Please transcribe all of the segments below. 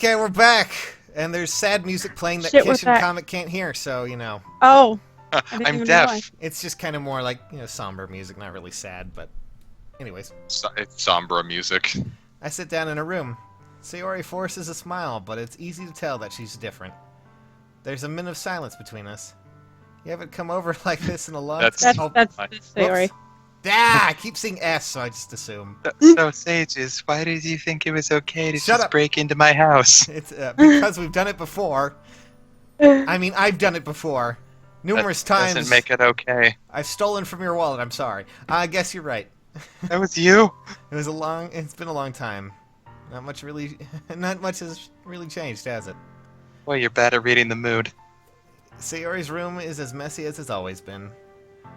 Okay, we're back, and there's sad music playing that Shit, we're Kish and back. Comet can't hear, so, Oh, I didn't I'm even know why. deaf. it's just kind of more like, somber music, not really sad, but anyways. It's sombra music. I sit down in a room. Sayori forces a smile, but it's easy to tell that she's different. There's a minute of silence between us. You haven't come over like this in a long That's- time. That's my- this theory. Whoops. Ah, I keep seeing S, so I just assume. So, Sages, why did you think it was okay to Shut just up. break into my house? It's because we've done it before. I mean, I've done it before. Numerous That times. doesn't make it okay. I've stolen from your wallet, I'm sorry. I guess you're right. That was you? It's been a long time. Not much has really changed, has it? Well, you're bad at reading the mood. Sayori's room is as messy as it's always been.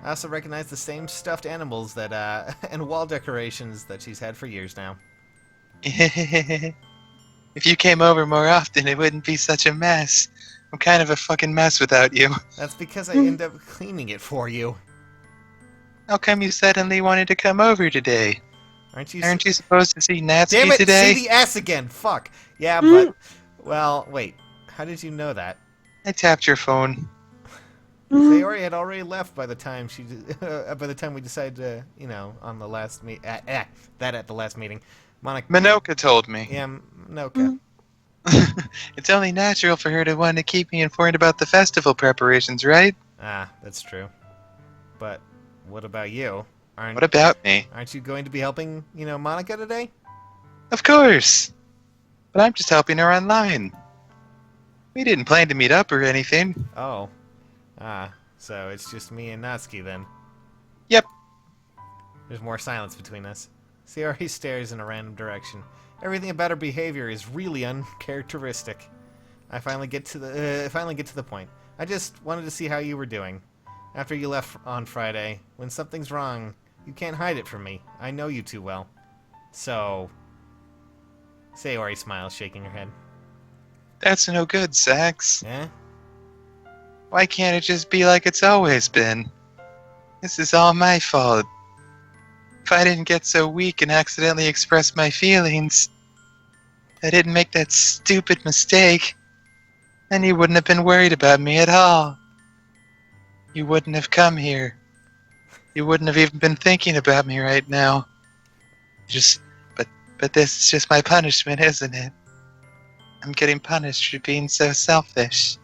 I also recognize the same stuffed animals that, and wall decorations that she's had for years now. If you came over more often, it wouldn't be such a mess. I'm kind of a fucking mess without you. That's because I end up cleaning it for you. How come you suddenly wanted to come over today? Aren't you supposed to see Natsuki Damn it! today? See the S again! Fuck! Yeah, but... Well, wait. How did you know that? I tapped your phone. Sayori had already left by the time we decided to, on the last at the last meeting. Minoka told me. Yeah, Noka. It's only natural for her to want to keep me informed about the festival preparations, right? Ah, that's true. But what about you? What about me? Aren't you going to be helping, Monica today? Of course! But I'm just helping her online. We didn't plan to meet up or anything. Oh. Ah, so it's just me and Natsuki then. Yep. There's more silence between us. Sayori stares in a random direction. Everything about her behavior is really uncharacteristic. I finally get to the point. I just wanted to see how you were doing. After you left on Friday, when something's wrong, you can't hide it from me. I know you too well. So... Sayori smiles, shaking her head. That's no good, Sax. Eh? Why can't it just be like it's always been? This is all my fault. If I didn't get so weak and accidentally express my feelings, if I didn't make that stupid mistake, then you wouldn't have been worried about me at all. You wouldn't have come here. You wouldn't have even been thinking about me right now. But this is just my punishment, isn't it? I'm getting punished for being so selfish.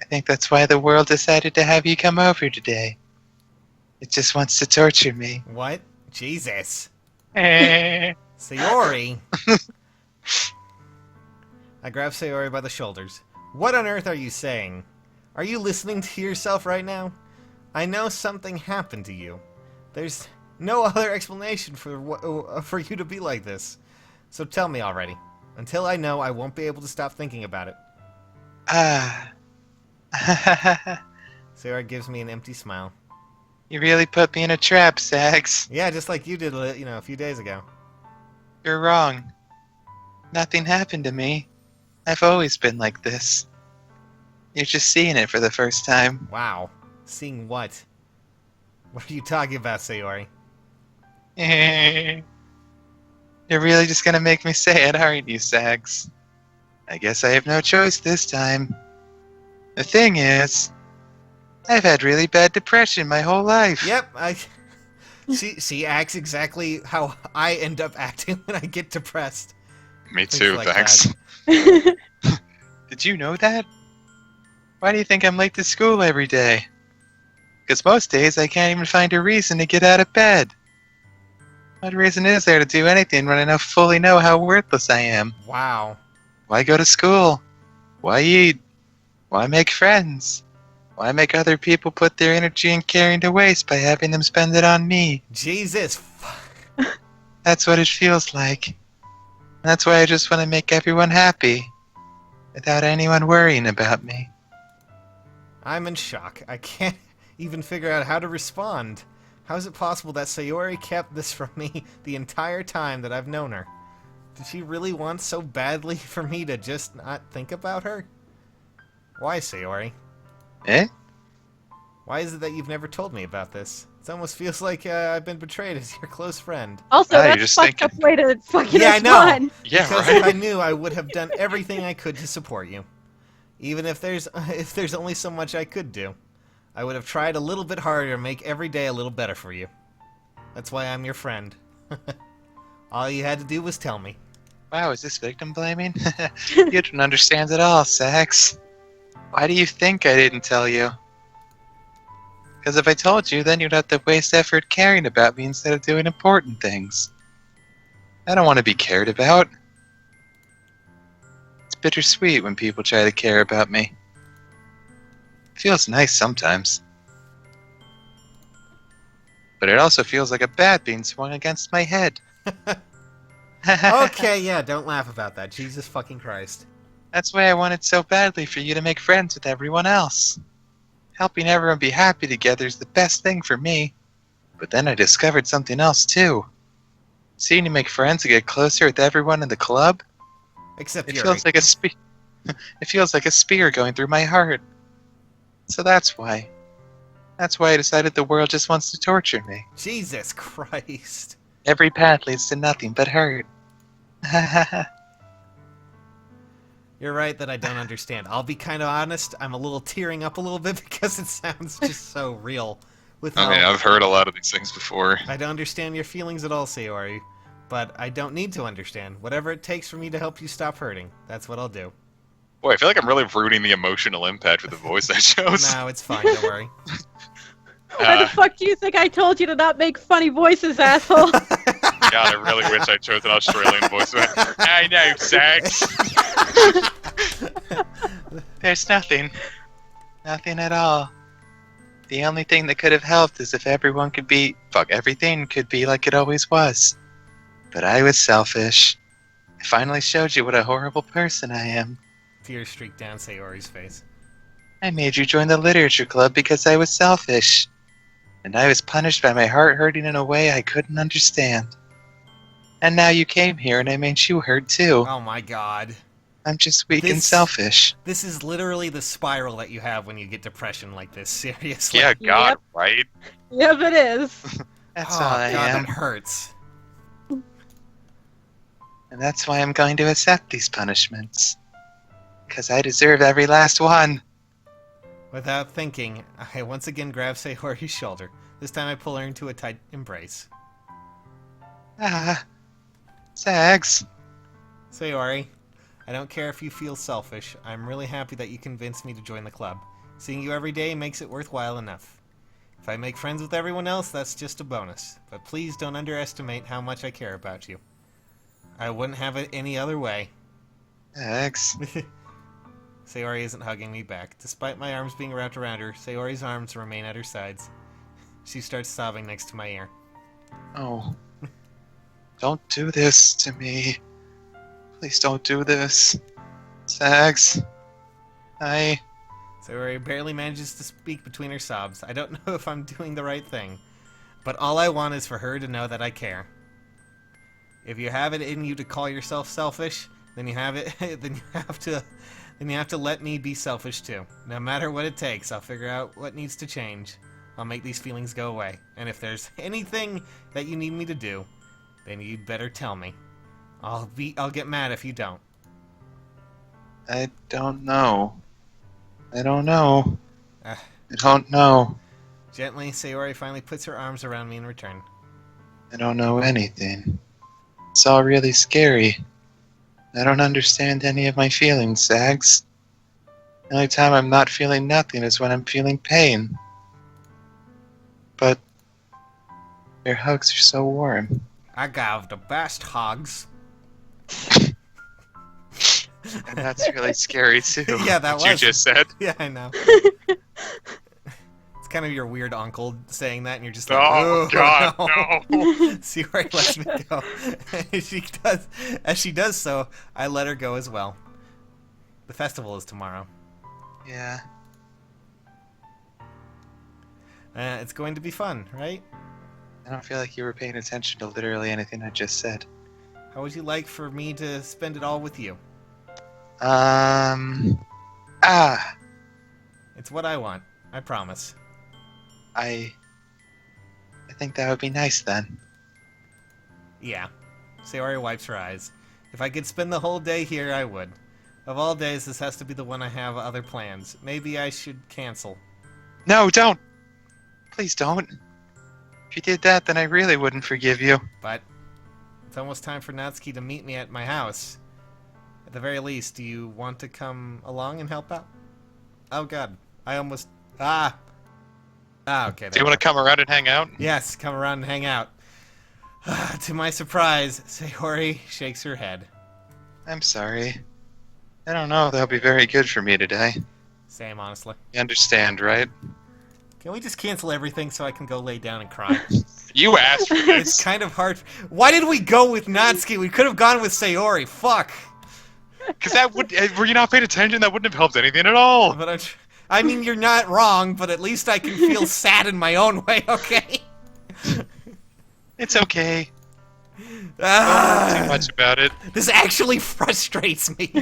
I think that's why the world decided to have you come over today. It just wants to torture me. What? Jesus. Eh. Sayori! I grab Sayori by the shoulders. What on earth are you saying? Are you listening to yourself right now? I know something happened to you. There's no other explanation for you to be like this. So tell me already. Until I know, I won't be able to stop thinking about it. Ah. Sayori gives me an empty smile. You really put me in a trap, Sax. Yeah, just like you did, a few days ago. You're wrong. Nothing happened to me. I've always been like this. You're just seeing it for the first time. Wow. Seeing what? What are you talking about, Sayori? You're really just gonna make me say it, aren't you, Sax? I guess I have no choice this time. The thing is, I've had really bad depression my whole life. Yep, she acts exactly how I end up acting when I get depressed. Me Things too, like thanks. Did you know that? Why do you think I'm late to school every day? Because most days I can't even find a reason to get out of bed. What reason is there to do anything when I fully know how worthless I am? Wow. Why go to school? Why eat? Why make friends? Why make other people put their energy and caring to waste by having them spend it on me? Jesus. That's what it feels like. That's why I just want to make everyone happy, without anyone worrying about me. I'm in shock. I can't even figure out how to respond. How is it possible that Sayori kept this from me the entire time that I've known her? Did she really want so badly for me to just not think about her? Why, Sayori? Eh? Why is it that you've never told me about this? It almost feels like I've been betrayed as your close friend. Also, Ah, you're that's just fucked up way to fucking Yeah, I know. respond. Yeah, Because right? if I knew, I would have done everything I could to support you. Even if there's only so much I could do, I would have tried a little bit harder to make every day a little better for you. That's why I'm your friend. All you had to do was tell me. Wow, is this victim blaming? You don't understand at all, Sax. Why do you think I didn't tell you? Because if I told you, then you'd have to waste effort caring about me instead of doing important things. I don't want to be cared about. It's bittersweet when people try to care about me. It feels nice sometimes. But it also feels like a bat being swung against my head. Okay, yeah, don't laugh about that. Jesus fucking Christ. That's why I wanted so badly for you to make friends with everyone else. Helping everyone be happy together is the best thing for me. But then I discovered something else too. Seeing you make friends and get closer with everyone in the club, Except it Yuri. feels like a it feels like a spear going through my heart. So that's why. That's why I decided the world just wants to torture me. Jesus Christ. Every path leads to nothing but hurt. You're right that I don't understand. I'll be kind of honest. I'm a little tearing up a little bit because it sounds just so real. With how I've heard a lot of these things before. I don't understand your feelings at all, Sayori. But I don't need to understand. Whatever it takes for me to help you stop hurting, that's what I'll do. Boy, I feel like I'm really rooting the emotional impact with the voice that shows. No, it's fine. Don't worry. Why the fuck do you think I told you to not make funny voices, asshole? God, I really wish I chose an Australian voice. I know, Sax. There's nothing. Nothing at all. The only thing that could have helped is if everyone could be... everything could be like it always was. But I was selfish. I finally showed you what a horrible person I am. Tears streak down Sayori's face. I made you join the literature club because I was selfish. And I was punished by my heart hurting in a way I couldn't understand. And now you came here and I made you hurt too. Oh my god. I'm just weak and This- selfish. This is literally the spiral that you have when you get depression like this. Seriously. Yeah, God, Yep. right? Yep, it is. That's Oh all I god, am. that hurts. And that's why I'm going to accept these punishments. Because I deserve every last one. Without thinking, I once again grab Sayori's shoulder. This time I pull her into a tight embrace. Ah. Sags. Sayori, I don't care if you feel selfish. I'm really happy that you convinced me to join the club. Seeing you every day makes it worthwhile enough. If I make friends with everyone else, that's just a bonus. But please don't underestimate how much I care about you. I wouldn't have it any other way. Sags. Sayori isn't hugging me back. Despite my arms being wrapped around her, Sayori's arms remain at her sides. She starts sobbing next to my ear. Oh. Don't do this to me. Please don't do this. Sags. Sayori barely manages to speak between her sobs. I don't know if I'm doing the right thing, but all I want is for her to know that I care. If you have it in you to call yourself selfish, then you have it. Then you have to let me be selfish too. No matter what it takes, I'll figure out what needs to change. I'll make these feelings go away. And if there's anything that you need me to do, then you'd better tell me. I'll get mad if you don't. I don't know. I don't know. Uh. I don't know. Gently, Sayori finally puts her arms around me in return. I don't know anything. It's all really scary. I don't understand any of my feelings, Sags. The only time I'm not feeling nothing is when I'm feeling pain. But your hugs are so warm. I got the best hugs. And that's really scary too. Yeah, that What you was. just said. Yeah, I know. It's kind of your weird uncle saying that, and you're just like, Oh, God, no. See where he lets me go. As she does so, I let her go as well. The festival is tomorrow. Yeah. It's going to be fun, right? I don't feel like you were paying attention to literally anything I just said. How would you like for me to spend it all with you? Ah! It's what I want. I promise. I think that would be nice then. Yeah. Sayori wipes her eyes. If I could spend the whole day here, I would. Of all days, this has to be the one I have other plans. Maybe I should cancel. No, don't! Please don't. If you did that, then I really wouldn't forgive you. But it's almost time for Natsuki to meet me at my house. At the very least, do you want to come along and help out? Oh god, I almost... okay. Do you want to come around and hang out? Yes, come around and hang out. To my surprise, Sayori shakes her head. I'm sorry. I don't know if that'll be very good for me today. Same, honestly. You understand, right? Can we just cancel everything so I can go lay down and cry? You asked for It's this. kind of hard. Why did we go with Natsuki? We could have gone with Sayori. Fuck. Because that would... Were you not paying attention? That wouldn't have helped anything at all. But I mean, you're not wrong, but at least I can feel sad in my own way, okay? It's okay. Don't worry Ah, too much about it. this actually frustrates me.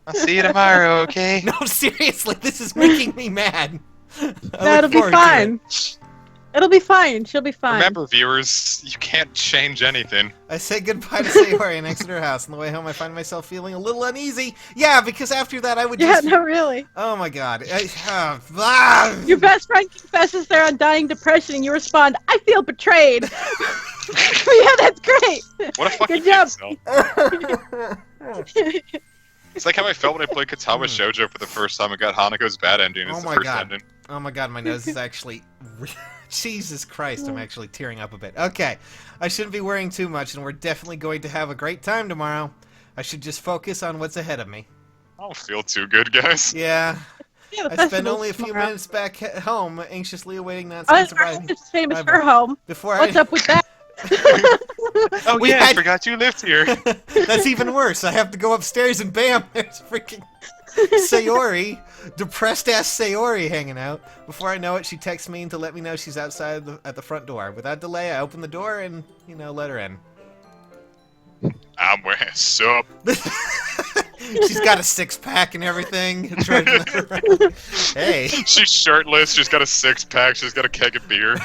I'll see you tomorrow, okay? No, seriously, this is making me mad. I look That'll be forward to fine. It'll be fine. She'll be fine. Remember, viewers, you can't change anything. I say goodbye to Sayori and exit her house. On the way home, I find myself feeling a little uneasy. Yeah, because after that, I would Yeah, just... no, really. Oh my god. Your best friend confesses their undying depression, and you respond, "I feel betrayed." Yeah, that's great. What a fucking Good job. insult. It's like how I felt when I played Katama Shoujo for the first time and got Hanako's bad ending as Oh the my first God. ending. Oh my god, my nose is actually... Jesus Christ, I'm actually tearing up a bit. Okay, I shouldn't be worrying too much, and we're definitely going to have a great time tomorrow. I should just focus on what's ahead of me. I don't feel too good, guys. Yeah, Yeah, the I spent festival's only a few tomorrow. minutes back at home, anxiously awaiting Oh, Natsuki's that's right. arrival. It's famous Bye-bye. her home. Before What's I... up with that? Oh We yeah, I had- forgot you lived here. That's even worse. I have to go upstairs and bam, there's freaking Sayori, depressed-ass Sayori hanging out. Before I know it, she texts me to let me know she's outside at the front door. Without delay, I open the door and, let her in. I'm wearing sup. She's got a six-pack and everything. Hey, She's shirtless. She's got a six-pack. She's got a keg of beer.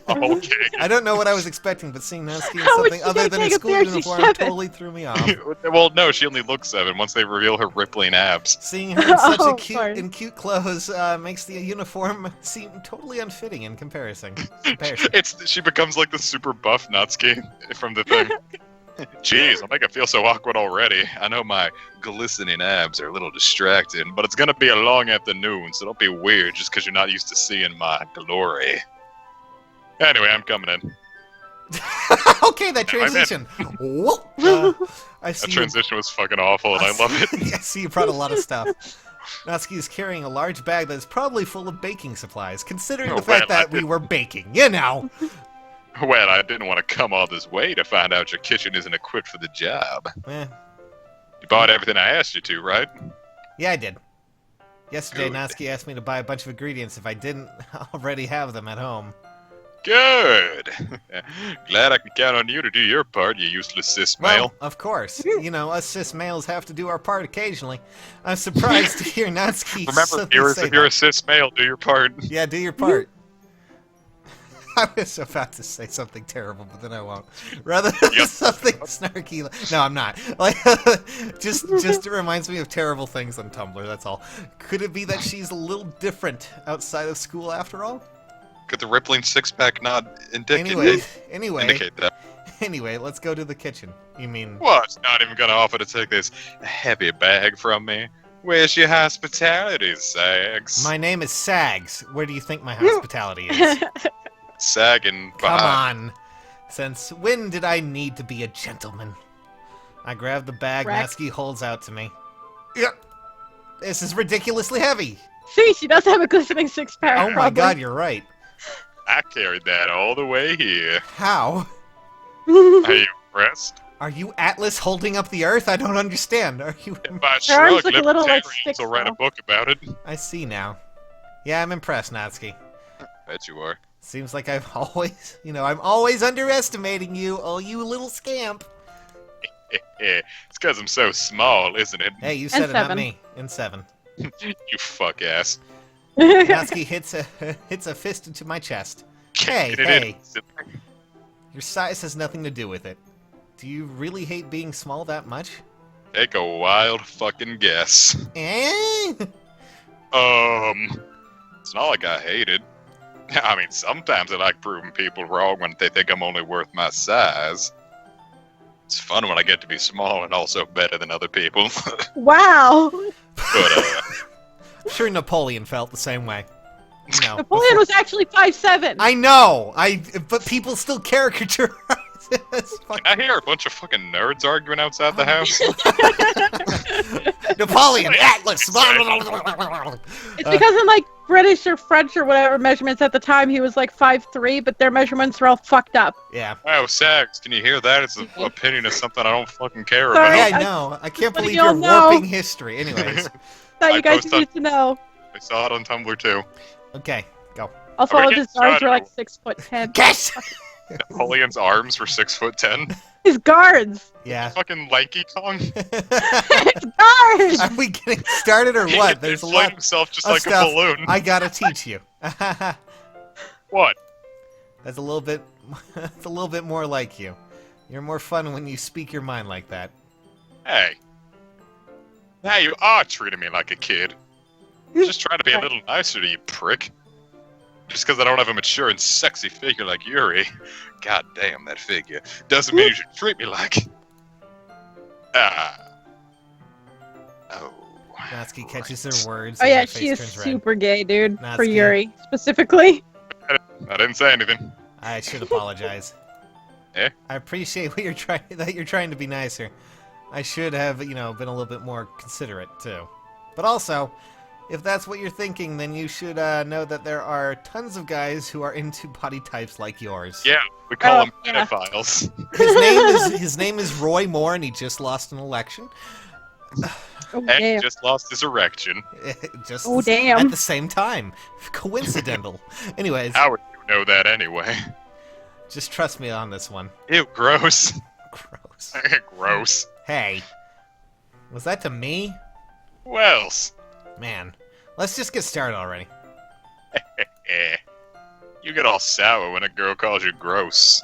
A whole keg. I don't know what I was expecting, but seeing Natsuki in How would something she other get than a a keg of school beer? She's uniform 7. totally threw me off. Well, no, she only looks 7 once they reveal her rippling abs. Seeing her in such Oh, in cute clothes makes the uniform seem totally unfitting in comparison. She becomes like the super buff Natsuki from the thing. Jeez, I make it feel so awkward already. I know my glistening abs are a little distracting, but it's gonna be a long afternoon, so don't be weird just because you're not used to seeing my glory. Anyway, I'm coming in. Okay, that transition. Whoop. I see That transition was fucking awful, and I love it. I see you brought a lot of stuff. Natsuki is carrying a large bag that is probably full of baking supplies, considering Oh, the fact well, I that we were baking, you know. Well, I didn't want to come all this way to find out your kitchen isn't equipped for the job. Eh, You bought everything I asked you to, right? yeah, I did. Yesterday, Good. Natsuki asked me to buy a bunch of ingredients if I didn't already have them at home. Good. Glad I can count on you to do your part, you useless cis Well, male. of course. You know, us cis males have to do our part occasionally. I'm surprised to hear Natsuki Remember, suddenly viewers, say if you're that. a cis male, do your part. Yeah, do your part. I was about to say something terrible, but then I won't. Rather Yep. something snarky. No, I'm not. Like, just it reminds me of terrible things on Tumblr. That's all. Could it be that she's a little different outside of school after all? Could the rippling six-pack not Anyway, indicate that? anyway, let's go to the kitchen. You mean? What? Not even gonna offer to take this heavy bag from me? Where's your hospitality, Sags? My name is Sags. Where do you think my hospitality is? Sagging Come behind. on. Since when did I need to be a gentleman? I grab the bag Rex. Natsuki holds out to me. Yep. This is ridiculously heavy. See, she does have a glistening six-pack. Oh my probably. god, you're right. I carried that all the way here. How? Are you impressed? Are you Atlas holding up the earth? I don't understand. Are you... If I Her arms shrug, look a little like libertarians sticks, will write a though. book about it. I see now. Yeah, I'm impressed, Natsuki. Bet you are. Seems like I'm always underestimating you, oh you little scamp. It's because I'm so small, isn't it? Hey, you said it, not 7. me. In 7. You fuck ass. Natsuki hits a fist into my chest. Hey, Get it hey. in. Your size has nothing to do with it. Do you really hate being small that much? Take a wild fucking guess. Eh? It's not like I hate it. I mean, sometimes I like proving people wrong when they think I'm only worth my size. It's fun when I get to be small and also better than other people. Wow. But, I'm sure Napoleon felt the same way. No. Napoleon was actually 5'7". I know! But people still caricaturize it as fucking... I hear a bunch of fucking nerds arguing outside the house. Napoleon, Atlas! It's because in like British or French or whatever measurements at the time, he was like 5'3", but their measurements are all fucked up. Yeah. Oh, Sags, can you hear that? It's an opinion of something I don't fucking care Sorry, about. Yeah, I know. I can't Letting believe y'all you're know. warping history. Anyways. Thought you I guys post on- needed to know. I saw it on Tumblr too. Okay, go. Also, Are we all of his getting guards started? were like 6'10". Guess! Napoleon's arms were 6'10". His guards. Yeah. Fucking lanky Kong. His guards. Are we getting started or what? There's a Inflate lot himself just of like stuff a balloon. I gotta teach you. What? That's a little bit... That's a little bit more like you. You're more fun when you speak your mind like that. Hey. Now you are treating me like a kid. Just trying to be a little nicer to you, prick. Just because I don't have a mature and sexy figure like Yuri. God damn, that figure. Doesn't mean you should treat me like... Ah. Oh. Natsuki catches her words. Oh and yeah, her face she is turns red. super gay, dude. For Natsuki. Yuri specifically. I didn't say anything. I should apologize. Eh? I appreciate what you're trying that you're trying to be nicer. I should have, been a little bit more considerate too. But also, if that's what you're thinking, then you should know that there are tons of guys who are into body types like yours. Yeah, we call Oh, them yeah. pedophiles. His name is Roy Moore, and he just lost an election. Oh And damn. just lost his erection. Just Oh, damn. at the same time. Coincidental. Anyways, How would you know that anyway? just trust me on this one. Ew, gross. Gross. Gross. Hey, was that to me? Who else? Man, let's just get started already. Eh. You get all sour when a girl calls you gross.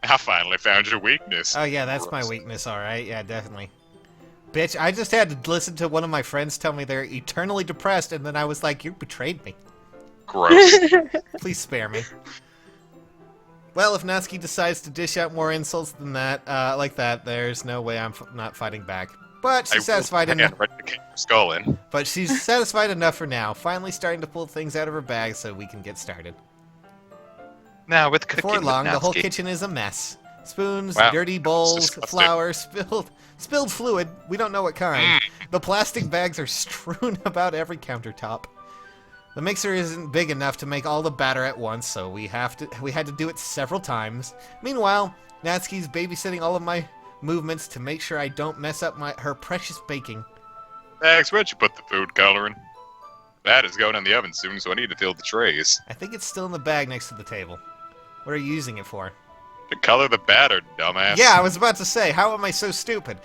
I finally found your weakness. Oh yeah, that's my Gross. weakness, alright. Yeah, definitely. Bitch, I just had to listen to one of my friends tell me they're eternally depressed, and then I was like, you betrayed me. Gross. Please spare me. Well, if Natsuki decides to dish out more insults than that, like that, there's no way I'm not fighting back. But she's satisfied enough. Right to kick your skull in. But she's satisfied enough for now. Finally starting to pull things out of her bag so we can get started. Now with cooking Before with long, the whole Natsuki. kitchen is a mess. Spoons, Wow, dirty that's bowls, disgusting. flour, spilled fluid. We don't know what kind. The plastic bags are strewn about every countertop. The mixer isn't big enough to make all the batter at once, so we had to do it several times. Meanwhile, Natsuki's babysitting all of my movements to make sure I don't mess up her precious baking. Max, where'd you put the food coloring? That is going in the oven soon, so I need to fill the trays. I think it's still in the bag next to the table. What are you using it for? To color the batter, dumbass. Yeah, I was about to say, how am I so stupid?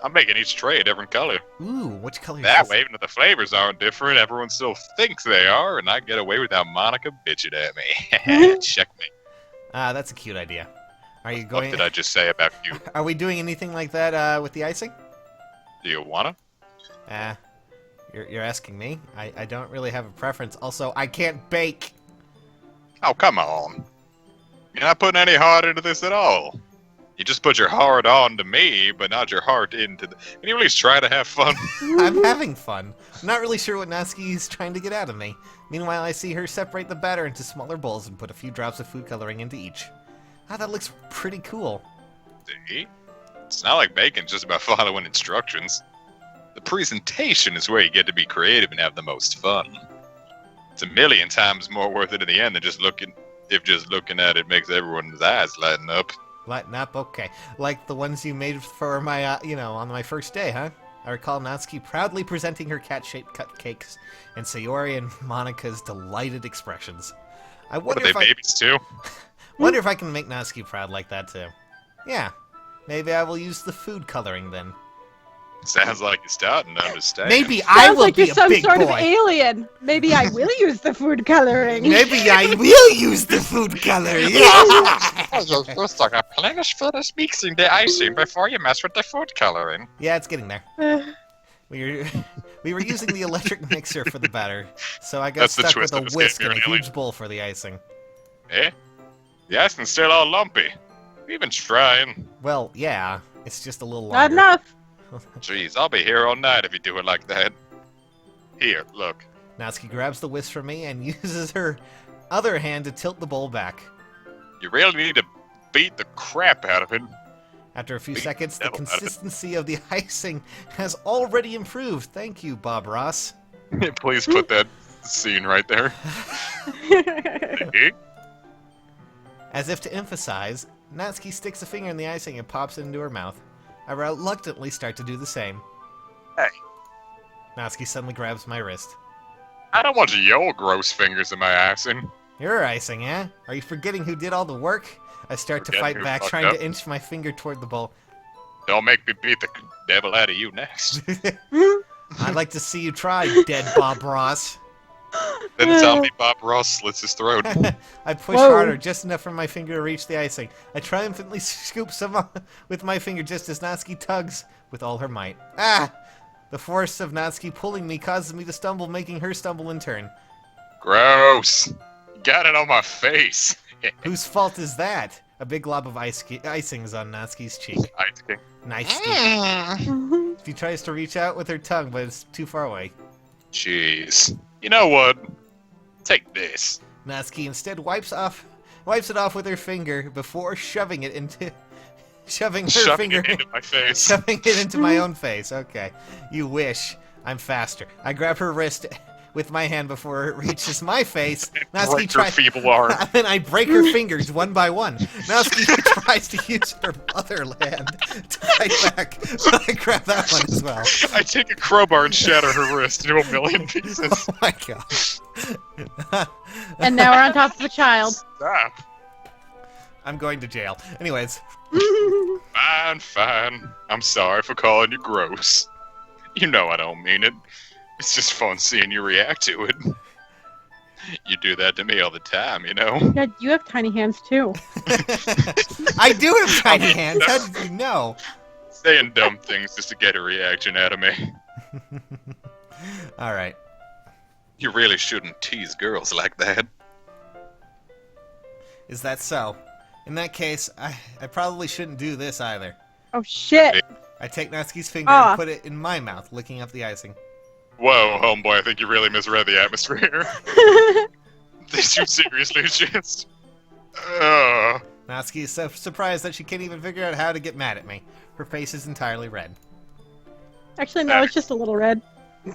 I'm making each tray a different color. Ooh, which color is That this? way, even if the flavors aren't different, everyone still thinks they are, and I get away without Monica bitching at me. Checkmate. Ah, that's a cute idea. Are you What going? did I just say about you? Are we doing anything like that with the icing? Do you wanna? You're asking me. I don't really have a preference. Also, I can't bake. Oh, come on. You're not putting any heart into this at all. You just put your heart on to me, but not your heart into the... Can you at least try to have fun? I'm having fun. I'm not really sure what Natsuki is trying to get out of me. Meanwhile, I see her separate the batter into smaller bowls and put a few drops of food coloring into each. Ah, that looks pretty cool. See? It's not like bacon's just about following instructions. The presentation is where you get to be creative and have the most fun. It's a million times more worth it in the end than just looking at it makes everyone's eyes lighten up. Lighten up, okay. Like the ones you made for my, on my first day, huh? I recall Natsuki proudly presenting her cat-shaped cupcakes, and Sayori and Monika's delighted expressions. I What wonder are they, babies too? wonder if I can make Natsuki proud like that too. Yeah, maybe I will use the food coloring then. Sounds like you're starting to understand. Maybe I Sounds will like be you're a some big sort of boy. alien. Maybe I will use the food coloring. Maybe I will use the food coloring. Oh, you'll like a plenish finish mixing the icing before you mess with the food coloring. Yeah, it's getting there. We were using the electric mixer for the batter, so I got That's the stuck twist with of a this game, whisk you're and a an alien. huge bowl for the icing. Eh? The icing's still all lumpy. We've been trying. Well, yeah, it's just a little Not longer. enough. Jeez, I'll be here all night if you do it like that. Here, look. Natsuki grabs the whisk from me and uses her other hand to tilt the bowl back. You really need to beat the crap out of it. After a few Beat seconds, the the devil out of it. consistency of the icing has already improved. Thank you, Bob Ross. Please put that scene right there. Eh? As if to emphasize, Natsuki sticks a finger in the icing and pops it into her mouth. I reluctantly start to do the same. Hey. Natsuki suddenly grabs my wrist. I don't want your gross fingers in my icing. You're icing, eh? Are you forgetting who did all the work? I start to Forgetting fight who back, fucked trying up? to inch my finger toward the bowl. Don't make me beat the devil out of you next. I'd like to see you try, dead Bob Ross. Then tell me Bob Ross slits his throat. I push Whoa. harder, just enough for my finger to reach the icing. I triumphantly scoop some with my finger just as Natsuki tugs with all her might. Ah! The force of Natsuki pulling me causes me to stumble, making her stumble in turn. Gross. Got it on my face. Whose fault is that? A big glob of icing is on Natsuki's cheek. Ice King. Nice. Mm. She tries to reach out with her tongue, but it's too far away. Jeez. You know what? Take this. Natsuki instead wipes it off with her finger before shoving it into shoving her Shoving finger it into my face. shoving it into my own face. Okay. You wish. I'm faster. I grab her wrist with my hand before it reaches my face. Natsuki Break your tries feeble arm. and then I break her fingers one by one. Natsuki tries to use her other hand to fight back, but I grab that one as well. I take a crowbar and shatter her wrist into a million pieces. Oh my god. And now we're on top of a child. Stop. I'm going to jail. Anyways, Fine, fine. I'm sorry for calling you gross. You know I don't mean it. It's just fun seeing you react to it. You do that to me all the time, you know? Yeah, you have tiny hands too. I do have tiny hands. How did you know? Saying dumb things just to get a reaction out of me. All right. You really shouldn't tease girls like that. Is that so? In that case, I probably shouldn't do this either. Oh shit. I take Natsuki's finger Ah. and put it in my mouth, licking up the icing. Whoa, homeboy, I think you really misread the atmosphere. Did you seriously just... Natsuki is so surprised that she can't even figure out how to get mad at me. Her face is entirely red. Actually, no, it's just a little red.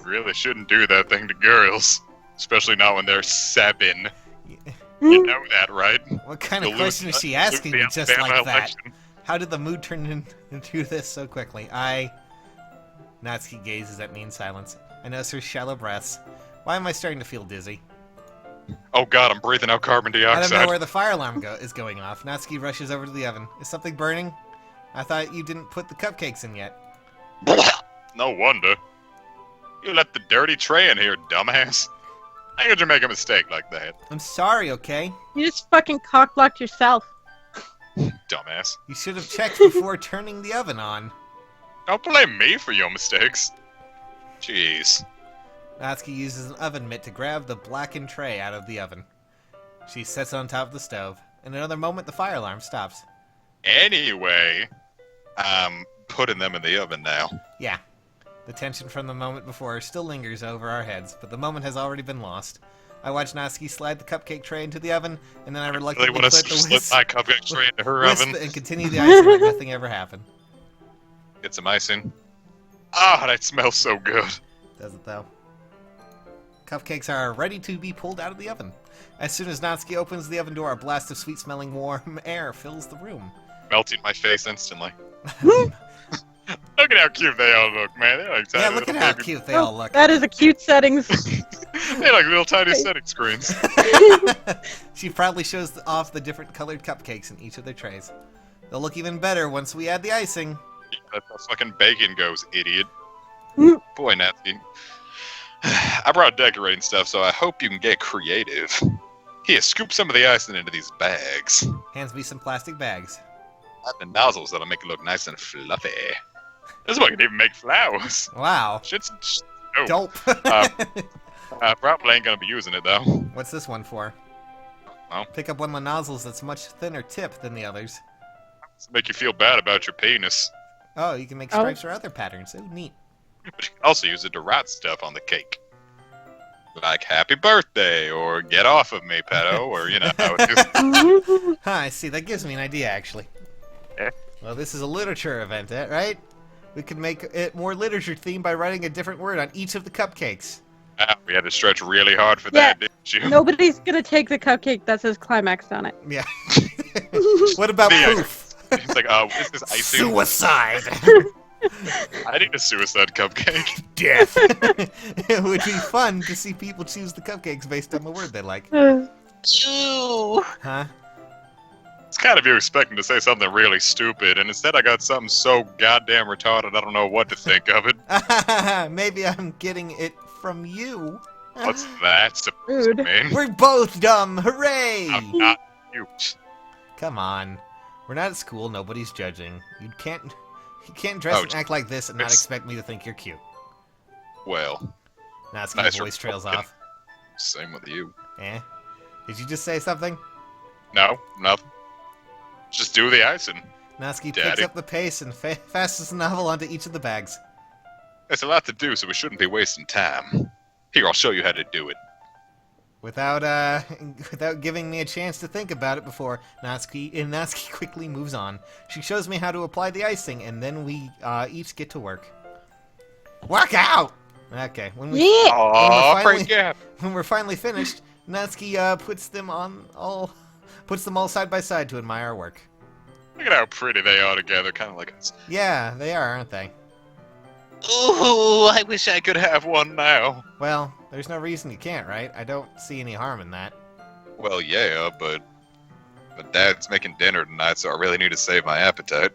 really shouldn't do that thing to girls. Especially not when they're 7. You know that, right? What kind You'll of lose question is she the asking me just Alabama like that? election. How did the mood turn into this so quickly? Natsuki gazes at me in silence. I notice her shallow breaths. Why am I starting to feel dizzy? Oh god, I'm breathing out carbon I don't know dioxide. where the fire alarm is going off. Natsuki rushes over to the oven. Is something burning? I thought you didn't put the cupcakes in yet. No wonder. You left the dirty tray in here, dumbass. How could you make a mistake like that, I'm sorry, okay? You just fucking cockblocked yourself. dumbass? You should have checked before turning the oven on. Don't blame me for your mistakes. Jeez. Natsuki uses an oven mitt to grab the blackened tray out of the oven. She sets it on top of the stove. In another moment, the fire alarm stops. Anyway, I'm putting them in the oven now. Yeah. The tension from the moment before still lingers over our heads, but the moment has already been lost. I watch Natsuki slide the cupcake tray into the oven, and then I Really reluctantly want to put the slip my cupcake tray into her wisp oven? and continue the icing like nothing ever happened. Get some icing. Ah, that smells so good. Does it though? Cupcakes are ready to be pulled out of the oven. As soon as Natsuki opens the oven door, a blast of sweet-smelling warm air fills the room. Melting my face instantly. Look at how cute they all look, man. They're like tiny Yeah, look at little how baby- cute they all look. That is a cute settings. They're like little tiny setting screens. She proudly shows off the different colored cupcakes in each of their trays. They'll look even better once we add the icing. That's how fucking bacon goes, idiot. Boy, Natsuki. I brought decorating stuff, so I hope you can get creative. Here, scoop some of the icing into these bags. Hands me some plastic bags. I have the nozzles that'll make it look nice and fluffy. This one can even make flowers. Wow. Shit's dope. Dope. I probably ain't gonna be using it though. What's this one for? Oh. Pick up one of my nozzles that's much thinner tip than the others. It's to make you feel bad about your penis. Oh, you can make stripes or other patterns. Oh, neat. But you can also use it to write stuff on the cake. Like happy birthday, or get off of me, pedo, or you know how it is. Huh, I see. That gives me an idea, actually. Yeah. Well, this is a literature event, right? We could make it more literature themed by writing a different word on each of the cupcakes. We had to stretch really hard for that, didn't you? Nobody's gonna take the cupcake that says climax on it. Yeah. What about proof? It's like, is this icing? Suicide! I need a suicide cupcake. Death! It would be fun to see people choose the cupcakes based on the word they like. Ew. Huh? It's kind of you expecting to say something really stupid, and instead I got something so goddamn retarded I don't know what to think of it. Maybe I'm getting it from you. What's that supposed to mean? We're both dumb! Hooray! I'm not cute. Come on. We're not at school, nobody's judging. You can't dress and act like this and not expect me to think you're cute. Well, Natsuki's nice voice trails off. Same with you. Eh? Did you just say something? No, nothing. Just do the icing. Natsuki Daddy. picks up the pace and fastens the novel onto each of the bags. There's a lot to do, so we shouldn't be wasting time. Here, I'll show you how to do it. Without giving me a chance to think about it before, Natsuki quickly moves on. She shows me how to apply the icing, and then we each get to work. Work out! Okay, when we're finally finished, Natsuki puts them all side by side to admire our work. Look at how pretty they are together, kind of like us. Yeah, they are, aren't they? Ooh, I wish I could have one now. Well, there's no reason you can't, right? I don't see any harm in that. Well, yeah, but Dad's making dinner tonight, so I really need to save my appetite.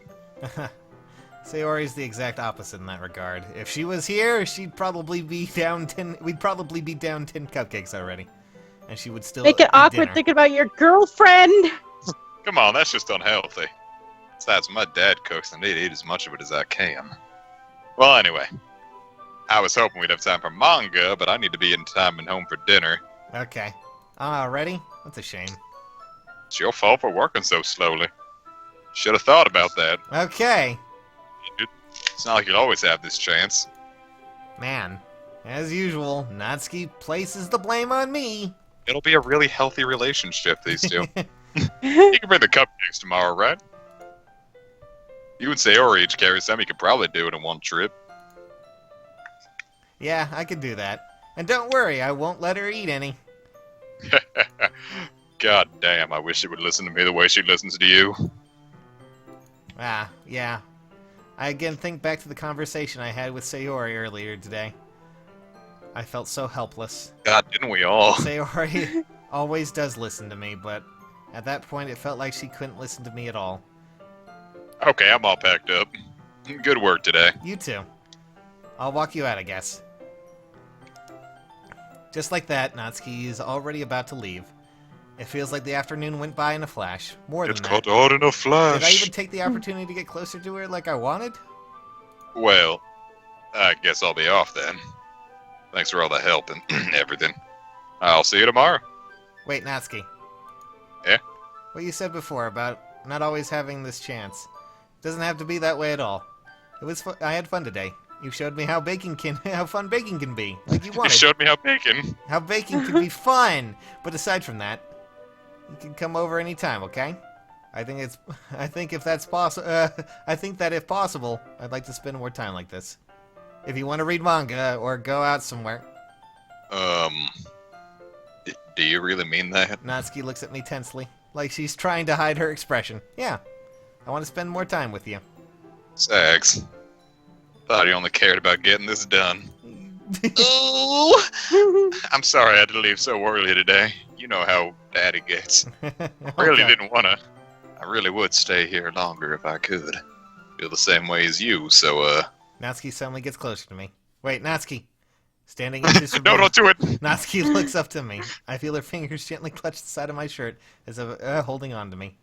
Sayori's the exact opposite in that regard. If she was here, she'd probably be down 10. We'd probably be down 10 cupcakes already, and she would still make it eat awkward dinner. thinking about your girlfriend. Come on, that's just unhealthy. Besides, my dad cooks, and I need to eat as much of it as I can. Well, anyway, I was hoping we'd have time for manga, but I need to be in time and home for dinner. Okay. Already? That's a shame. It's your fault for working so slowly. Should have thought about that. Okay. It's not like you'll always have this chance. Man, as usual, Natsuki places the blame on me. It'll be a really healthy relationship, these two. You can bring the cupcakes tomorrow, right? You and Sayori each carry some. You could probably do it in one trip. Yeah, I could do that. And don't worry, I won't let her eat any. God damn, I wish she would listen to me the way she listens to you. Ah, yeah. I again think back to the conversation I had with Sayori earlier today. I felt so helpless. God, didn't we all? Sayori always does listen to me, but at that point it felt like she couldn't listen to me at all. Okay, I'm all packed up. Good work today. You too. I'll walk you out, I guess. Just like that, Natsuki is already about to leave. It feels like the afternoon went by in a flash. More than It's that. caught on in a flash. Did I even take the opportunity to get closer to her like I wanted? Well, I guess I'll be off then. Thanks for all the help and everything. I'll see you tomorrow. Wait, Natsuki. Yeah? What you said before about not always having this chance. Doesn't have to be that way at all. It was I had fun today. You showed me how fun baking can be, like you You wanted. showed me how baking. How baking can be fun. But aside from that, you can come over anytime, okay? I think if that's possible, I think that if possible, I'd like to spend more time like this. If you want to read manga or go out somewhere. Do you really mean that? Natsuki looks at me tensely, like she's trying to hide her expression. Yeah, I want to spend more time with you. Sags. Thought you only cared about getting this done. Oh! I'm sorry I had to leave so early today. You know how Daddy gets. Really didn't want to. I really would stay here longer if I could. Feel the same way as you, so, Natsuki suddenly gets closer to me. Wait, Natsuki. Standing inches from No, me, don't do it! Natsuki looks up to me. I feel her fingers gently clutch the side of my shirt as if holding on to me.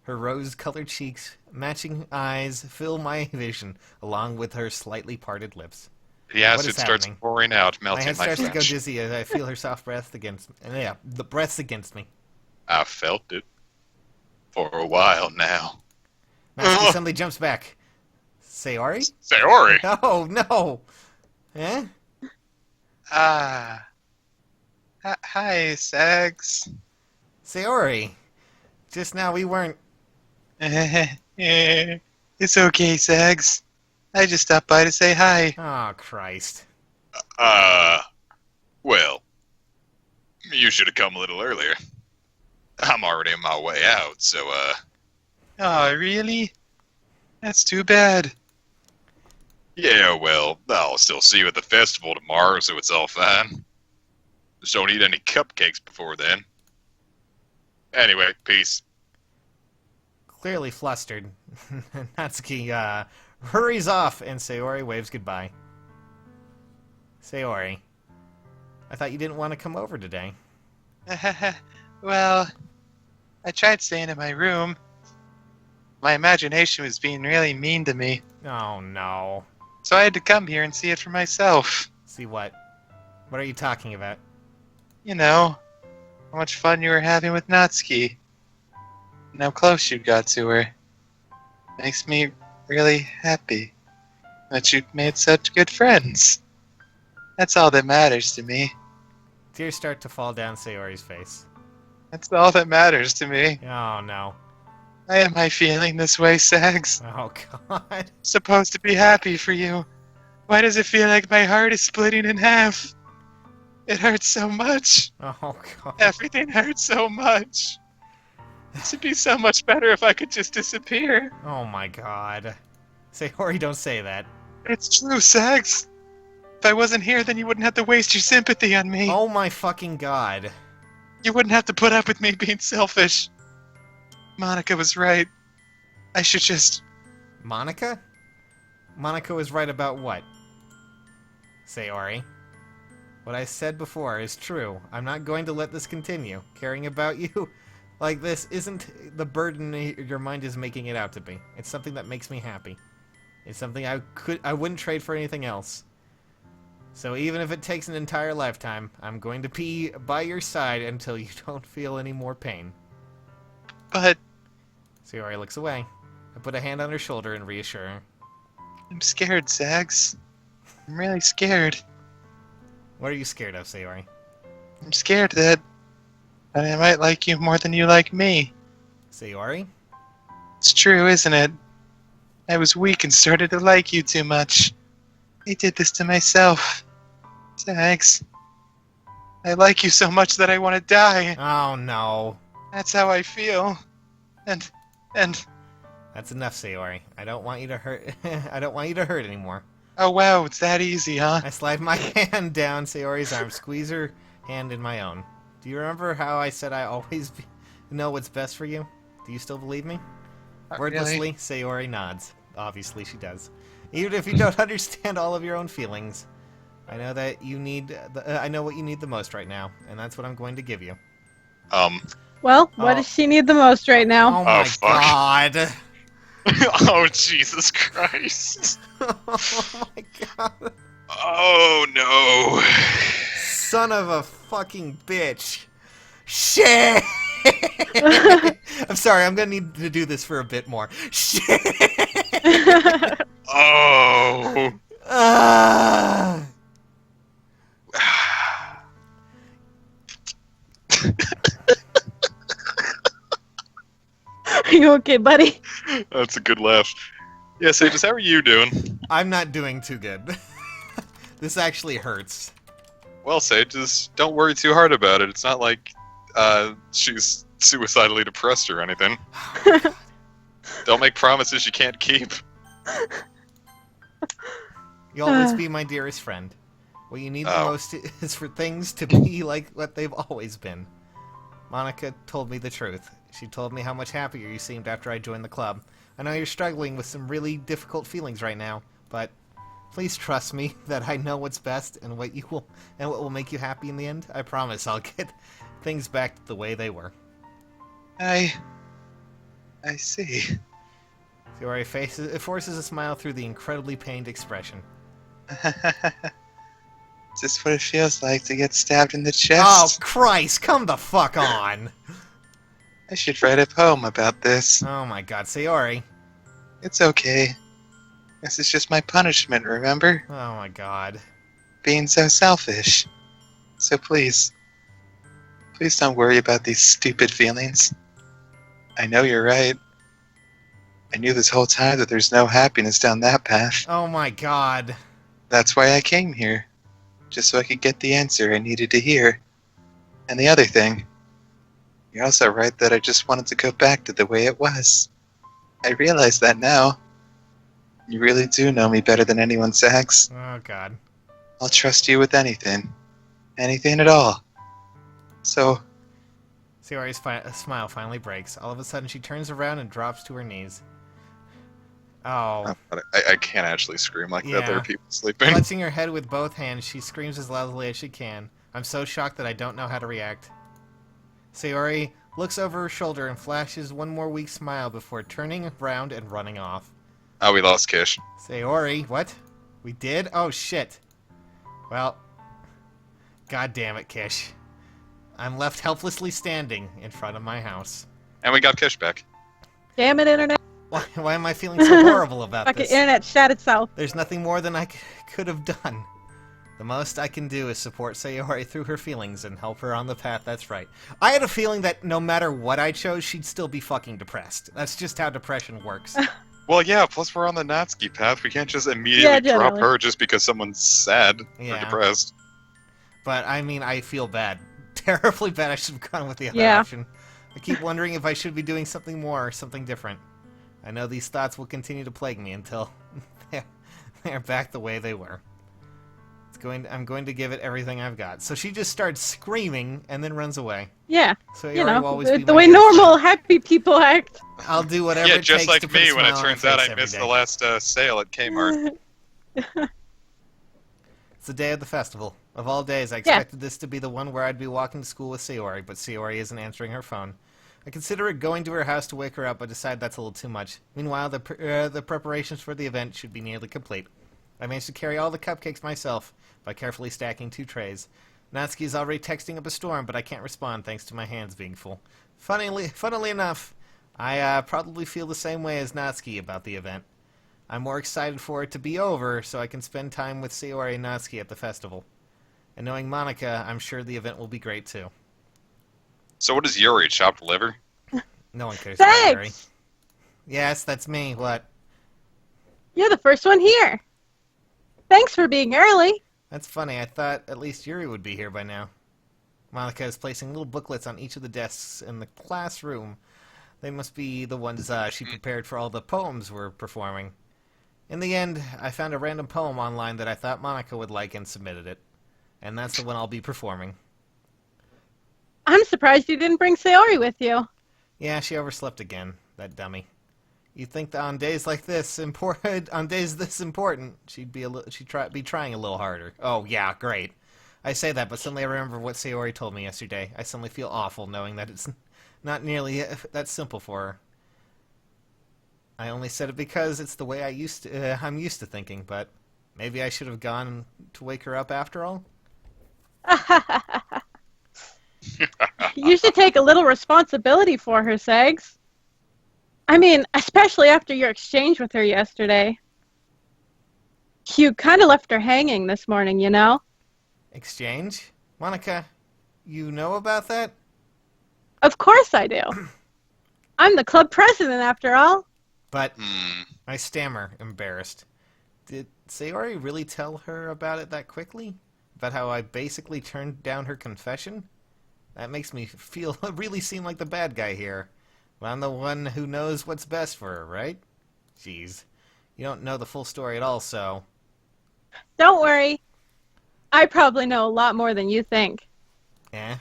Her rose-colored cheeks, matching eyes, fill my vision, along with her slightly parted lips. The What is acid starts happening? pouring out, My melting head my starts to go flesh. dizzy as I feel her soft breath against me. Yeah, the breath's against me. I felt it. For a while now. Natsuki suddenly jumps back. Sayori? Sayori! Oh, no! Eh? Ah. Hi, Sags. Sayori. Just now we weren't... It's okay, Sags. I just stopped by to say hi. Oh, Christ. Well, you should have come a little earlier. I'm already on my way out, so, Oh, really? That's too bad. yeah, well, I'll still see you at the festival tomorrow, so it's all fine. Just don't eat any cupcakes before then. Anyway, peace. Clearly flustered, Natsuki hurries off and Sayori waves goodbye. Sayori, I thought you didn't want to come over today. Well, I tried staying in my room. My imagination was being really mean to me, Oh, no. so I had to come here and see it for myself. See what? What are you talking about? You know, how much fun you were having with Natsuki, and how close you got to her. Makes me really happy that you made such good friends. That's all that matters to me. Tears start to fall down Sayori's face. That's all that matters to me. Oh, no. Why am I feeling this way, Sags? Oh, God. Supposed to be happy for you. Why does it feel like my heart is splitting in half? It hurts so much. Oh, God. Everything hurts so much. This would be so much better if I could just disappear. Oh, my God. Sayori, don't say that. It's true, Sags. If I wasn't here, then you wouldn't have to waste your sympathy on me. Oh, my fucking God. You wouldn't have to put up with me being selfish. Monica was right. I should just... Monica? Monica was right about what? Sayori. What I said before is true. I'm not going to let this continue. Caring about you like this isn't the burden your mind is making it out to be. It's something that makes me happy. It's something I wouldn't trade for anything else. So even if it takes an entire lifetime, I'm going to be by your side until you don't feel any more pain. But Sayori looks away. I put a hand on her shoulder and reassure her. I'm scared, Sags. I'm really scared. What are you scared of, Sayori? I'm scared that I might like you more than you like me. Sayori? It's true, isn't it? I was weak and started to like you too much. I did this to myself. Sags. I like you so much that I want to die. Oh, no. That's how I feel. And That's enough, Sayori. I don't want you to hurt. I don't want you to hurt anymore. oh wow, it's that easy, huh? I slide my hand down Sayori's arm, squeeze her hand in my own. Do you remember how I said I always know what's best for you? Do you still believe me? Not Wordlessly, really. Sayori nods. Obviously, she does. Even if you don't understand all of your own feelings, I know that you need. I know what you need the most right now, and that's what I'm going to give you. Well, what Oh. does she need the most right now? Oh my fuck. God! Oh, Jesus Christ. Oh my God! Oh, no. Son of a fucking bitch! Shit! I'm sorry. I'm gonna need to do this for a bit more. Shit! Oh. Ah! Are you okay, buddy? That's a good laugh. Yeah, Sages, how are you doing? I'm not doing too good. This actually hurts. Well, Sages, don't worry too hard about it. It's not like she's suicidally depressed or anything. Don't make promises you can't keep. You'll always be my dearest friend. What you need the Oh. most is for things to be like what they've always been. Monica told me the truth. She told me how much happier you seemed after I joined the club. I know you're struggling with some really difficult feelings right now, but Please trust me that I know what's best and what will make you happy in the end. I promise I'll get things back the way they were. I see. Sayori forces a smile through the incredibly pained expression. Just what it feels like to get stabbed in the Oh, chest. Christ! Come the fuck on! I should write a poem about this. Oh my god, Sayori. It's okay. This is just my punishment, remember? Oh my god. Being so selfish. So please don't worry about these stupid feelings. I know you're right. I knew this whole time that there's no happiness down that path. Oh my god. That's why I came here. Just so I could get the answer I needed to hear. And the other thing, you're also right that I just wanted to go back to the way it was. I realize that now. You really do know me better than anyone, Sax. Oh god. I'll trust you with anything. Anything at all. So, Sayori's smile finally breaks. All of a sudden, she turns around and drops to her knees. Oh. I can't actually scream like that. There Yeah. are people sleeping. Clutching her head with both hands, she screams as loudly as she can. I'm so shocked that I don't know how to react. Sayori looks over her shoulder and flashes one more weak smile before turning around and running off. Oh, we lost Kish. Sayori, what? We did? Oh, shit. Well, god damn it, Kish. I'm left helplessly standing in front of my house. And we got Kish back. Damn it, internet. Why am I feeling so horrible about Fucking this? internet shat itself. There's nothing more than I could have done. The most I can do is support Sayori through her feelings and help her on the path that's right. I had a feeling that no matter what I chose, she'd still be fucking depressed. That's just how depression works. Well, yeah, plus we're on the Natsuki path. We can't just immediately drop generally. her just because someone's sad Yeah. or depressed. But, I mean, I feel bad. Terribly bad. I should have gone with the other Yeah. option. I keep wondering if I should be doing something more or something different. I know these thoughts will continue to plague me until they're back the way they were. I'm going to give it everything I've got. So she just starts screaming and then runs away. Yeah, So you Sayori will know, always be the my way dear normal happy people act. friend. I'll do whatever Yeah, it just takes like to put a me when it smile on turns my out face I every missed day. the last sale at Kmart. It's the day of the festival. Of all days, I expected this to be the one where I'd be walking to school with Sayori, but Sayori isn't answering her phone. I consider going to her house to wake her up, but decide that's a little too much. Meanwhile, the preparations for the event should be nearly complete. I managed to carry all the cupcakes myself by carefully stacking 2 trays. Natsuki is already texting up a storm, but I can't respond thanks to my hands being full. Funnily enough, I probably feel the same way as Natsuki about the event. I'm more excited for it to be over so I can spend time with Sayori and Natsuki at the festival. And knowing Monica, I'm sure the event will be great too. So what does Yuri, chopped liver? No one cares about Thanks! Yuri. Yes, that's me. What? You're the first one here. Thanks for being early. That's funny. I thought at least Yuri would be here by now. Monica is placing little booklets on each of the desks in the classroom. They must be the ones she prepared for all the poems we're performing. In the end, I found a random poem online that I thought Monica would like and submitted it. And that's the one I'll be performing. I'm surprised you didn't bring Sayori with you. Yeah, she overslept again, that dummy. You'd think that on days like this, on days this important, she'd be trying a little harder. Oh yeah, great. I say that, but suddenly I remember what Sayori told me yesterday. I suddenly feel awful knowing that it's not nearly that simple for her. I only said it because it's the way I'm used to thinking, but maybe I should have gone to wake her up after all. You should take a little responsibility for her, Sags. I mean, especially after your exchange with her yesterday. You kind of left her hanging this morning, you know? Exchange? Monica, you know about that? Of course I do. I'm the club president, after all. But I stammer, embarrassed. Did Sayori really tell her about it that quickly? About how I basically turned down her confession? That makes me really seem like the bad guy here. But I'm the one who knows what's best for her, right? Jeez. You don't know the full story at all, so... Don't worry. I probably know a lot more than you think. Eh?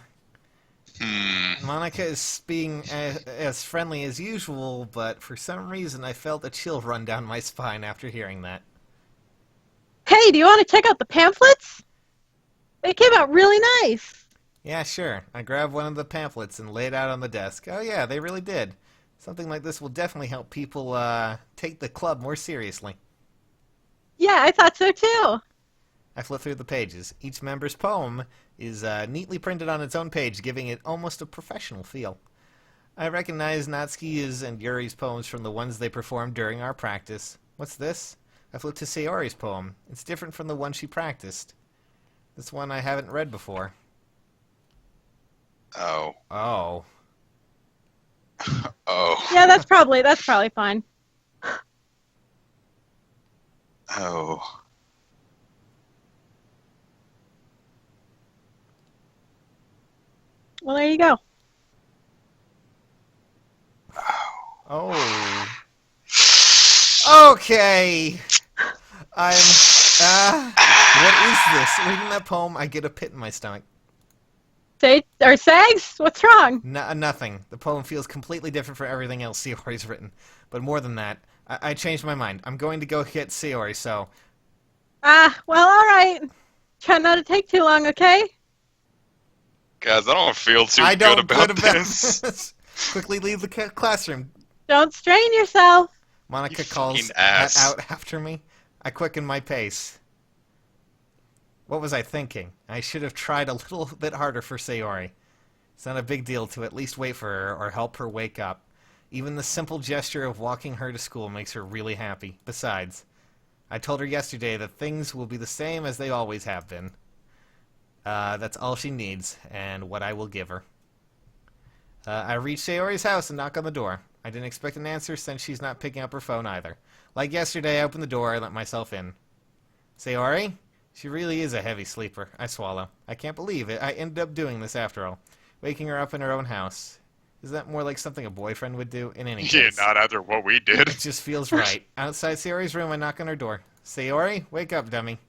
Monica is being as friendly as usual, but for some reason I felt a chill run down my spine after hearing that. Hey, do you want to check out the pamphlets? They came out really nice. Yeah, sure. I grabbed one of the pamphlets and laid it out on the desk. Oh yeah, they really did. Something like this will definitely help people take the club more seriously. Yeah, I thought so too. I flip through the pages. Each member's poem is neatly printed on its own page, giving it almost a professional feel. I recognize Natsuki's and Yuri's poems from the ones they performed during our practice. What's this? I flip to Sayori's poem. It's different from the one she practiced. This one I haven't read before. Oh. Oh. Oh. Yeah, that's probably fine. Oh. Well, there you go. Oh. Okay. What is this? Reading that poem, I get a pit in my stomach. Sags? What's wrong? Nothing. The poem feels completely different from everything else Sayori's written. But more than that, I changed my mind. I'm going to go get Sayori, so... Well, alright. Try not to take too long, okay? Guys, I don't feel too I don't good about this. Quickly leave the classroom. Don't strain yourself. Monica You calls fucking ass. out after me. I quicken my pace. What was I thinking? I should have tried a little bit harder for Sayori. It's not a big deal to at least wait for her or help her wake up. Even the simple gesture of walking her to school makes her really happy. Besides, I told her yesterday that things will be the same as they always have been. That's all she needs, and what I will give her. I reach Sayori's house and knock on the door. I didn't expect an answer since she's not picking up her phone either. Like yesterday, I opened the door and let myself in. Sayori? She really is a heavy sleeper. I swallow. I can't believe it. I ended up doing this after all. Waking her up in her own house. Is that more like something a boyfriend would do? In any Yeah, case. not after what we did. It just feels right. Outside Sayori's room, I knock on her door. Sayori? Wake up, dummy.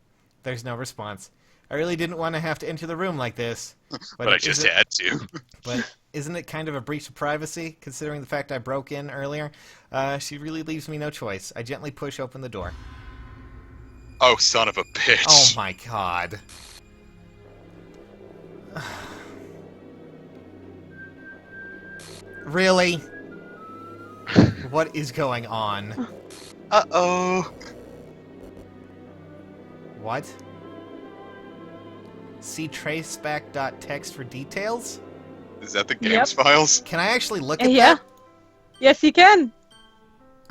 There's no response. I really didn't want to have to enter the room like this. But I just had to. But isn't it kind of a breach of privacy, considering the fact I broke in earlier? She really leaves me no choice. I gently push open the door. Oh, son of a bitch. Oh my god. Really? What is going on? Uh-oh. What? See traceback.txt for details? Is that the game's files? Can I actually look at Yeah. that? Yes, you can.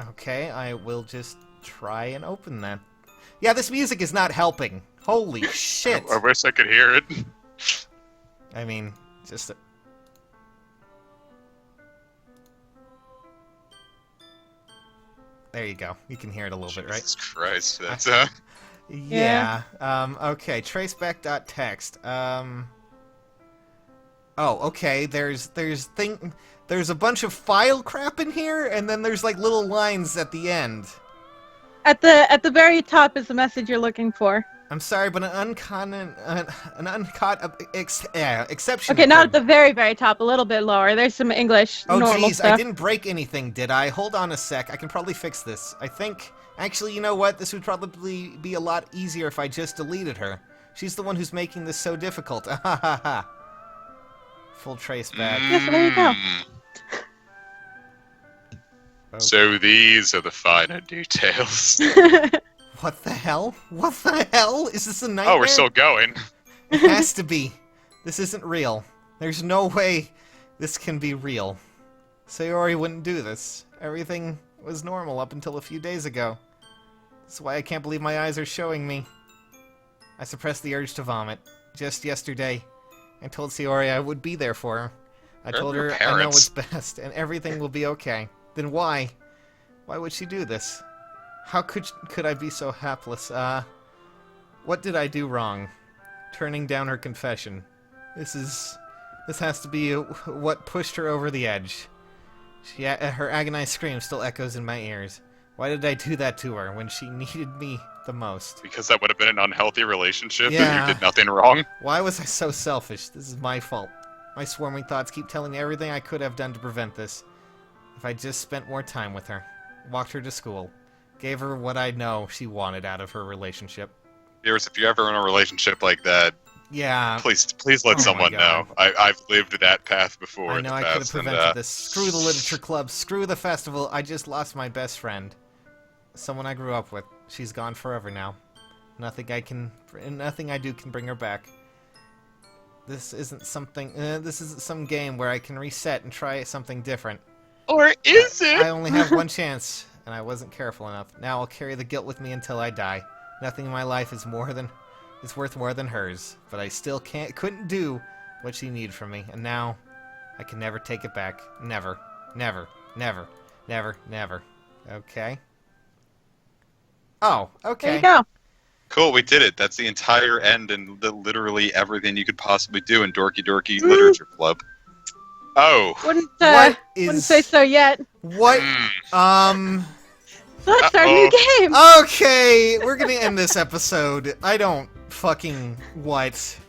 Okay, I will just try and open that. Yeah, this music is not helping. Holy shit. I wish I could hear it. I mean, just... There you go. You can hear it a little bit, right? Jesus Christ, that's Yeah. Okay, traceback.txt. Oh, okay. There's a bunch of file crap in here, and then there's like little lines at the end. At the very top is the message you're looking for. I'm sorry, but an uncaught exception. Okay, not at occurred. the very, very top. A little bit lower. There's some English Oh, normal geez, stuff. I didn't break anything, did I? Hold on a sec. I can probably fix this. I think... Actually, you know what? This would probably be a lot easier if I just deleted her. She's the one who's making this so difficult. Ha ha ha. Full trace back. Yes, there you go. So these are the finer details. What the hell? What the hell? Is this a nightmare? Oh, we're still going. It has to be. This isn't real. There's no way this can be real. Sayori wouldn't do this. Everything was normal up until a few days ago. That's why I can't believe my eyes are showing me. I suppressed the urge to vomit. Just yesterday, I told Sayori I would be there for her. I Where told are her your I know parents? what's best and everything will be okay. Then why? Why would she do this? How could I be so hapless? What did I do wrong? Turning down her confession. This has to be what pushed her over the edge. Her agonized scream still echoes in my ears. Why did I do that to her when she needed me the most? Because that would have been an unhealthy relationship Yeah. and you did nothing wrong. Why was I so selfish? This is my fault. My swarming thoughts keep telling me everything I could have done to prevent this. If I just spent more time with her, walked her to school, gave her what I know she wanted out of her relationship. Viewers, if you're ever in a relationship like that, Yeah, please let Oh my someone know. God. I've lived that path before. I in know the I could have past, and, prevented this. Screw the literature club. Screw the festival. I just lost my best friend. Someone I grew up with. She's gone forever now. Nothing I do can bring her back. This isn't something. This isn't some game where I can reset and try something different. Or is it? I only have one chance, and I wasn't careful enough. Now I'll carry the guilt with me until I die. Nothing in my life is worth more than hers. But I still couldn't do what she needed from me, and now I can never take it back. Never, never, never, never, never. Okay. Oh, okay. There you go. Cool, we did it. That's the entire end and literally everything you could possibly do in Dorky Dorky Literature Club. Oh. Wouldn't say so yet. What? So that's our new game. Okay, we're gonna end this episode. I don't fucking what?